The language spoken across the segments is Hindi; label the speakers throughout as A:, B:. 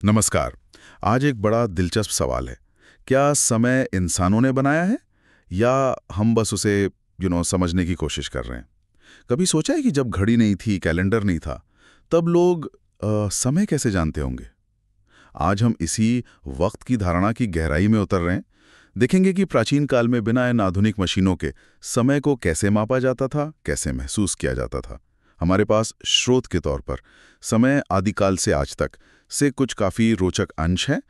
A: नमस्कार। आज एक बड़ा दिलचस्प सवाल है। क्या समय इंसानों ने बनाया है या हम बस उसे समझने की कोशिश कर रहे हैं? कभी सोचा है कि जब घड़ी नहीं थी, कैलेंडर नहीं था, तब लोग समय कैसे जानते होंगे? आज हम इसी वक्त की धारणा की गहराई में उतर रहे हैं। देखेंगे कि प्राचीन काल में बिना इन आधुनिक मशीनों के समय को कैसे मापा जाता था, कैसे महसूस किया जाता था। हमारे पास स्रोत के तौर पर समय आदिकाल से आज तक से कुछ काफी रोचक अंश हैं।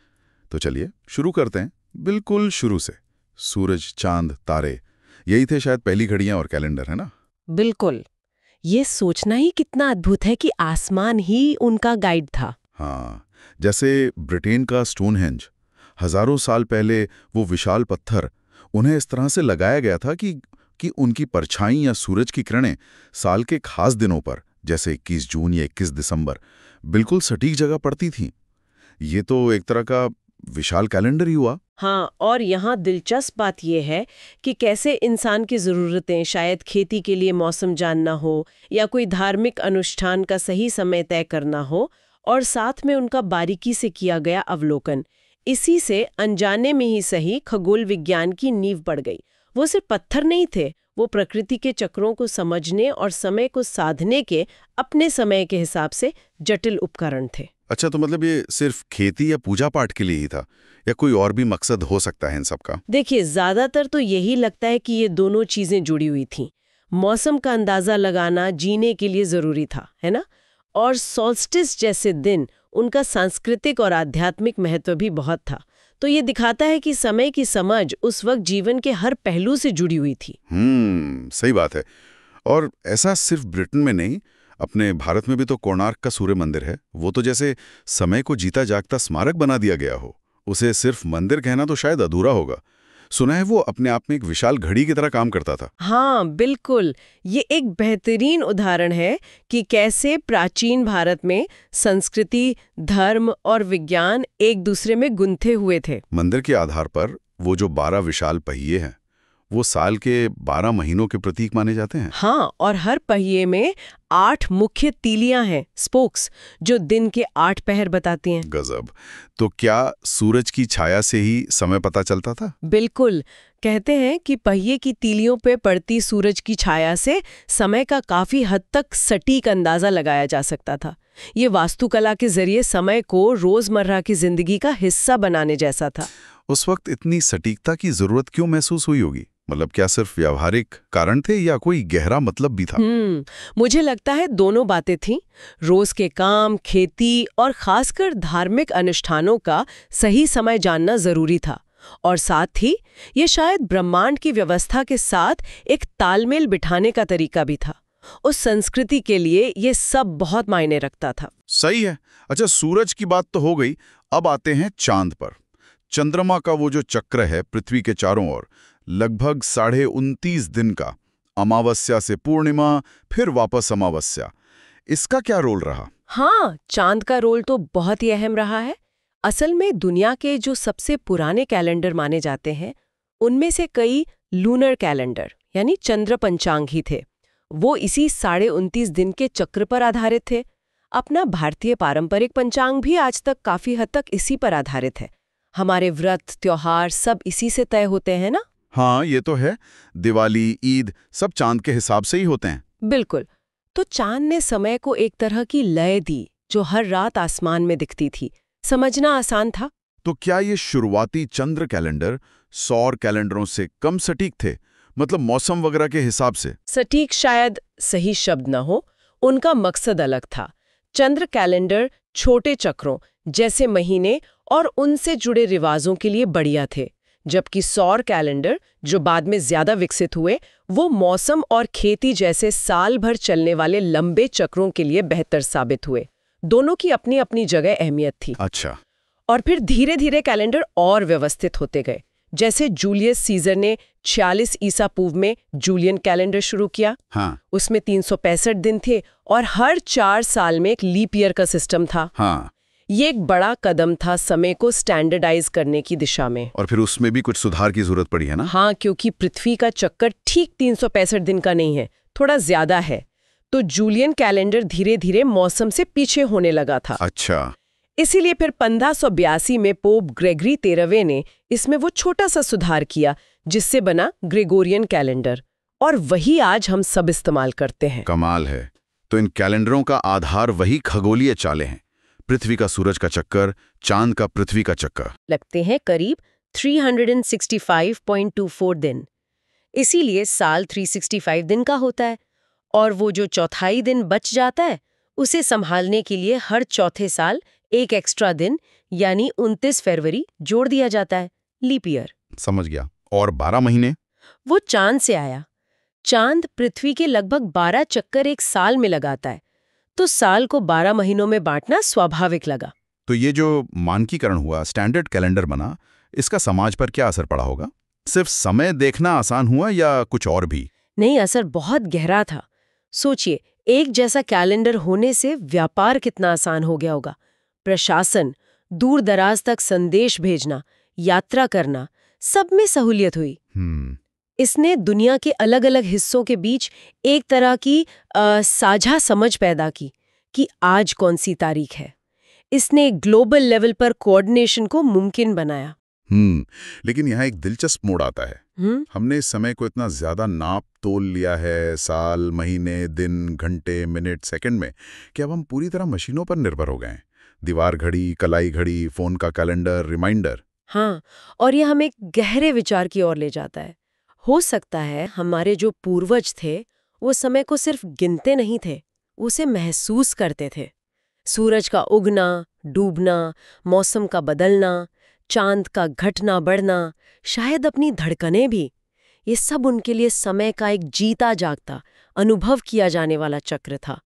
A: तो चलिए शुरू करते हैं, बिल्कुल शुरू से। सूरज, चांद, तारे, यही थे शायद पहली घड़ियां और कैलेंडर, है ना?
B: बिल्कुल। ये सोचना ही कितना अद्भुत है कि आसमान ही उनका गाइड था।
A: हाँ, जैसे ब्रिटेन का स्टोनहेंज, हजारों साल पहले वो विशाल पत्थर, उन्हें इस तरह से लगाया गया था कि उनकी परछाई या सूरज की किरणें साल के खास दिनों पर, जैसे 21 जून या 21 दिसंबर, बिल्कुल सटीक जगह पड़ती थी। ये तो एक तरह का विशाल कैलेंडर ही हुआ।
B: हाँ, और यहाँ दिलचस्प बात यह है कि कैसे इंसान की ज़रूरतें, शायद खेती के लिए मौसम जानना हो या कोई धार्मिक अनुष्ठान का सही समय तय करना हो, और साथ में उनका बारीकी से किया गया अवलोकन, इसी से अनजाने में ही सही खगोल विज्ञान की नींव पड़ गई। वो सिर्फ पत्थर नहीं थे, वो प्रकृति के चक्रों को समझने और समय को साधने के अपने समय के हिसाब से जटिल उपकरण थे।
A: अच्छा, तो मतलब ये सिर्फ खेती या पूजा पाठ के लिए ही था या कोई और भी मकसद हो सकता है इन सब का?
B: देखिए, ज्यादातर तो यही लगता है कि ये दोनों चीजें जुड़ी हुई थीं। मौसम का अंदाजा लगाना जीने के लिए जरूरी था, है ना? और सॉल्स्टिस जैसे दिन, उनका सांस्कृतिक और आध्यात्मिक महत्व भी बहुत था। तो ये दिखाता है कि समय की समझ उस वक्त जीवन के हर पहलू से जुड़ी हुई थी।
A: सही बात है। और ऐसा सिर्फ ब्रिटेन में नहीं, अपने भारत में भी तो कोणार्क का सूर्य मंदिर है। वो तो जैसे समय को जीता जागता स्मारक बना दिया गया हो। उसे सिर्फ मंदिर कहना तो शायद अधूरा होगा। सुना है वो अपने आप में एक विशाल घड़ी की तरह काम करता था।
B: हाँ, बिल्कुल। ये एक बेहतरीन उदाहरण है कि कैसे प्राचीन भारत में संस्कृति, धर्म और विज्ञान एक दूसरे में गुंथे हुए थे।
A: मंदिर के आधार पर वो जो 12 विशाल पहिए हैं, वो साल के 12 महीनों के प्रतीक माने जाते हैं।
B: हाँ, और हर पहिए में 8 मुख्य तीलियां हैं, स्पोक्स, जो दिन के 8 पहर बताती हैं।
A: गजब। तो क्या सूरज की छाया से ही समय पता चलता था?
B: बिल्कुल। कहते हैं कि पहिए की तीलियों पे पड़ती सूरज की छाया से समय का काफी हद तक सटीक अंदाजा लगाया जा सकता था। ये वास्तुकला के जरिए समय को रोजमर्रा की जिंदगी का हिस्सा बनाने जैसा था।
A: उस वक्त इतनी सटीकता की जरूरत क्यों महसूस हुई होगी? मतलब क्या सिर्फ व्यावहारिक कारण थे या कोई गहरा मतलब भी था?
B: मुझे लगता है दोनों बातें थीं। रोज के काम, खेती और खासकर धार्मिक अनुष्ठानों का सही समय जानना जरूरी था, और साथ ही ये शायद ब्रह्मांड की व्यवस्था के साथ एक तालमेल बिठाने का तरीका भी था। उस संस्कृति के लिए ये सब बहुत मायने रखता था।
A: सही है। अच्छा, सूरज की बात तो हो गई, अब आते हैं चांद पर। चंद्रमा का वो जो चक्र है पृथ्वी के चारों ओर, लगभग 29.5 दिन का, अमावस्या से पूर्णिमा, फिर वापस अमावस्या, इसका क्या रोल रहा?
B: हाँ, चांद का रोल तो बहुत ही अहम रहा है। असल में दुनिया के जो सबसे पुराने कैलेंडर माने जाते हैं, उनमें से कई लूनर कैलेंडर यानी चंद्र पंचांग ही थे। वो इसी 29.5 दिन के चक्र पर आधारित थे। अपना भारतीय पारंपरिक पंचांग भी आज तक काफी हद तक इसी पर आधारित है। हमारे व्रत, त्योहार सब इसी से तय होते हैं ना?
A: हाँ, ये तो है। दिवाली, ईद सब चांद के हिसाब से ही होते हैं।
B: बिल्कुल। तो चांद ने समय को एक तरह की लय दी जो हर रात आसमान में दिखती थी। समझना आसान था।
A: तो क्या ये शुरुआती चंद्र कैलेंडर सौर कैलेंडरों से कम सटीक थे? मतलब मौसम वगैरह के हिसाब से?
B: सटीक शायद सही शब्द न हो, उनका मकसद अलग था। चंद्र कैलेंडर छोटे चक्रों जैसे महीने और उनसे जुड़े रिवाजों के लिए बढ़िया थे, जबकि सौर कैलेंडर जो बाद में ज्यादा विकसित हुए, वो मौसम और खेती जैसे साल भर चलने वाले लंबे चक्रों के लिए बेहतर साबित हुए। दोनों की अपनी अपनी जगह अहमियत थी।
A: अच्छा।
B: और फिर धीरे धीरे कैलेंडर और व्यवस्थित होते गए। जैसे जूलियस सीजर ने 46 ईसा पूर्व में जूलियन कैलेंडर शुरू किया।
A: हाँ।
B: उसमें 365 दिन थे और हर 4 साल में एक लीप ईयर का सिस्टम था।
A: हाँ।
B: ये एक बड़ा कदम था समय को स्टैंडर्डाइज करने की दिशा में।
A: और फिर उसमें भी कुछ सुधार की जरूरत पड़ी है ना?
B: हाँ, क्योंकि पृथ्वी का चक्कर ठीक 365 दिन का नहीं है, थोड़ा ज्यादा है। तो जूलियन कैलेंडर धीरे धीरे मौसम से पीछे होने लगा था।
A: अच्छा।
B: इसीलिए फिर 1582 में पोप ग्रेगरी 13वें ने इसमें वो छोटा सा सुधार किया जिससे बना ग्रेगोरियन कैलेंडर, और वही आज हम सब इस्तेमाल करते हैं।
A: कमाल है। तो इन कैलेंडरों का आधार वही खगोलीय चालें हैं, पृथ्वी का सूरज का चक्कर, चांद का पृथ्वी का चक्कर।
B: लगते हैं करीब 365.24 दिन। इसीलिए साल 365 दिन का होता है, और वो जो चौथाई दिन बच जाता है उसे संभालने के लिए हर चौथे साल एक एक्स्ट्रा दिन यानी 29 फरवरी जोड़ दिया जाता है, लीप ईयर।
A: समझ गया। और 12 महीने?
B: वो चांद से आया। चांद पृथ्वी के लगभग 12 चक्कर एक साल में लगाता है, तो साल को 12 महीनों में बांटना स्वाभाविक लगा।
A: तो ये जो मानकीकरण हुआ, स्टैंडर्ड कैलेंडर बना, इसका समाज पर क्या असर पड़ा होगा? सिर्फ समय देखना आसान हुआ या कुछ और भी?
B: नहीं, असर बहुत गहरा था। सोचिए, एक जैसा कैलेंडर होने से व्यापार कितना आसान हो गया होगा। प्रशासन, दूर दराज तक संदेश भेजना, यात्रा करना, सब में सहूलियत हुई। इसने दुनिया के अलग अलग हिस्सों के बीच एक तरह की साझा समझ पैदा की कि आज कौन सी तारीख है। इसने ग्लोबल लेवल पर कोऑर्डिनेशन को मुमकिन बनाया।
A: लेकिन यहाँ एक दिलचस्प मोड़ आता है। हमने इस समय को इतना ज्यादा नाप तोल लिया है, साल, महीने, दिन, घंटे, मिनट, सेकंड में, कि अब हम पूरी तरह मशीनों पर निर्भर हो गए हैं। दीवार घड़ी, कलाई घड़ी, फोन का कैलेंडर, रिमाइंडर।
B: हाँ, और यह हमें गहरे विचार की ओर ले जाता है। हो सकता है हमारे जो पूर्वज थे वो समय को सिर्फ गिनते नहीं थे, उसे महसूस करते थे। सूरज का उगना, डूबना, मौसम का बदलना, चांद का घटना बढ़ना, शायद अपनी धड़कनें भी, ये सब उनके लिए समय का एक जीता जागता, अनुभव किया जाने वाला चक्र था।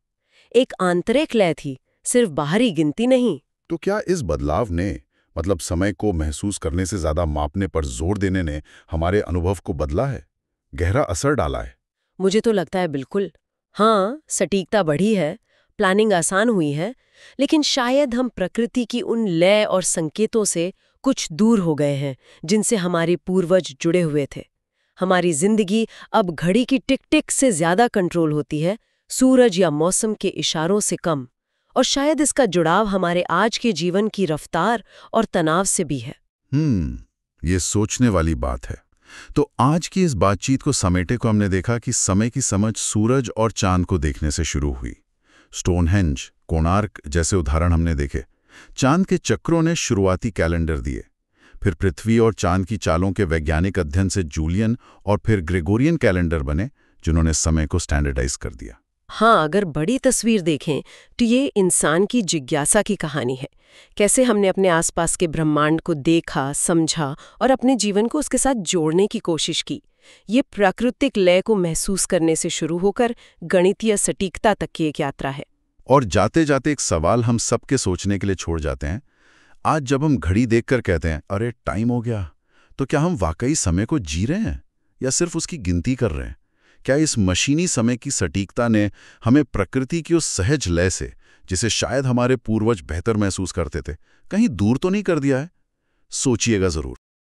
B: एक आंतरिक लय थी, सिर्फ बाहरी गिनती नहीं।
A: तो क्या इस बदलाव ने, मतलब समय को महसूस करने से ज्यादा मापने पर जोर देने ने, हमारे अनुभव को बदला है, गहरा असर डाला है?
B: मुझे तो लगता है बिल्कुल। हाँ, सटीकता बढ़ी है, प्लानिंग आसान हुई है, लेकिन शायद हम प्रकृति की उन लय और संकेतों से कुछ दूर हो गए हैं जिनसे हमारे पूर्वज जुड़े हुए थे। हमारी जिंदगी अब घड़ी की टिक टिक से ज्यादा कंट्रोल होती है, सूरज या मौसम के इशारों से कम, और शायद इसका जुड़ाव हमारे आज के जीवन की रफ्तार और तनाव से भी है।
A: ये सोचने वाली बात है। तो आज की इस बातचीत को समेटे को हमने देखा कि समय की समझ सूरज और चांद को देखने से शुरू हुई। स्टोनहेंज, कोणार्क जैसे उदाहरण हमने देखे। चांद के चक्रों ने शुरुआती कैलेंडर दिए। फिर पृथ्वी और चांद की चालों के वैज्ञानिक अध्ययन से जूलियन और फिर ग्रेगोरियन कैलेंडर बने, जिन्होंने समय को स्टैंडर्डाइज कर दिया।
B: हाँ, अगर बड़ी तस्वीर देखें तो ये इंसान की जिज्ञासा की कहानी है। कैसे हमने अपने आसपास के ब्रह्मांड को देखा, समझा और अपने जीवन को उसके साथ जोड़ने की कोशिश की। ये प्राकृतिक लय को महसूस करने से शुरू होकर गणितीय सटीकता तक की एक यात्रा है।
A: और जाते जाते एक सवाल हम सबके सोचने के लिए छोड़ जाते हैं। आज जब हम घड़ी देखकर कहते हैं अरे टाइम हो गया, तो क्या हम वाकई समय को जी रहे हैं या सिर्फ उसकी गिनती कर रहे हैं? क्या इस मशीनी समय की सटीकता ने हमें प्रकृति की उस सहज लय से, जिसे शायद हमारे पूर्वज बेहतर महसूस करते थे, कहीं दूर तो नहीं कर दिया है? सोचिएगा जरूर।